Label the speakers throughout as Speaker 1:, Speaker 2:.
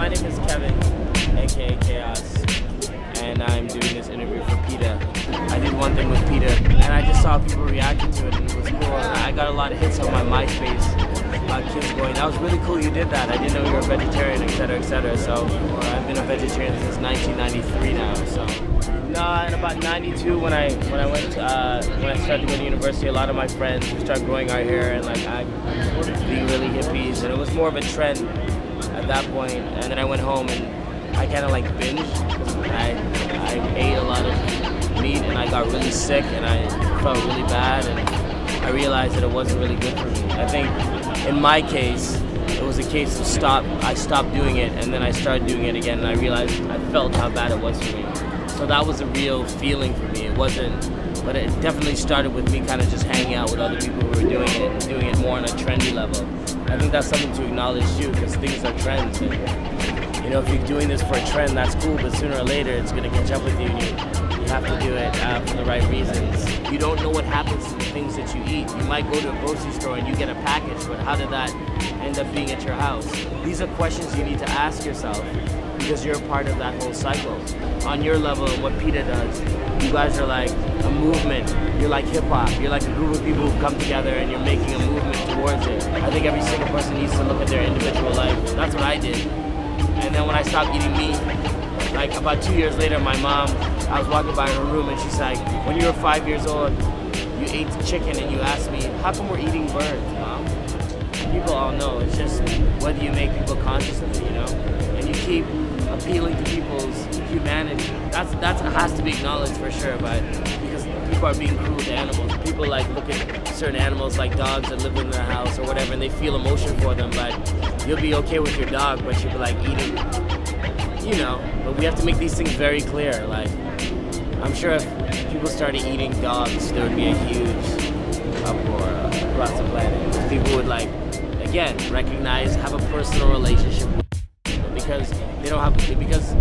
Speaker 1: my name is Kevin, aka Chaos, and I'm doing this interview for PETA. I did one thing with PETA, and I just saw people reacting to it, and it was cool. I got a lot of hits on my MySpace about kids going, "That was really cool you did that. I didn't know you were a vegetarian," etc., etc. So I've been a vegetarian since 1993 now. So in about 92 when I started to go to university, a lot of my friends we started growing our hair and being really hippies, and it was more of a trend at that point. And then I went home and I kind of binged. I ate a lot of meat and I got really sick and I felt really bad, and I realized that it wasn't really good for me. I think in my case, it was a case of I stopped doing it and then I started doing it again, and I realized I felt how bad it was for me. So that was a real feeling for me. It wasn't, but it definitely started with me kind of just hanging out with other people who were doing it and doing it more on a trendy level. I think that's something to acknowledge too, because things are trends. And, if you're doing this for a trend, that's cool, but sooner or later it's going to catch up with you, and you have to do it for the right reasons. You don't know what happens to the things that you eat. You might go to a grocery store and you get a package, but how did that end up being at your house? These are questions you need to ask yourself, because you're a part of that whole cycle. On your level, and what PETA does, you guys are like a movement. You're like hip-hop. You're like a group of people who've come together and you're making a movement towards it. I think every single person needs to look at their individual life. That's what I did. And then when I stopped eating meat, about 2 years later, my mom, I was walking by her room and she's like, "When you were 5 years old, you ate chicken and you asked me, how come we're eating birds, Mom?" People all know. It's just whether you make people conscious of it, and you keep appealing to people's humanity. That has to be acknowledged for sure, but because people are being cruel to animals. People look at certain animals like dogs that live in their house or whatever, and they feel emotion for them, but you'll be okay with your dog, but you'll be eating, but we have to make these things very clear. I'm sure if people started eating dogs, there would be a huge uproar across the planet. People would again, recognize, have a personal relationship with them, because they don't have, because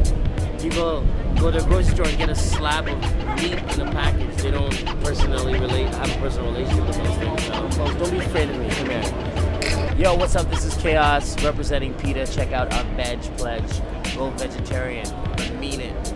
Speaker 1: people go to a grocery store and get a slab of meat in a package. They don't personally have a personal relationship with those things. So folks, don't be afraid of me. Come here. Yo, what's up? This is Chaos representing PETA. Check out our veg pledge. Go vegetarian. I mean it.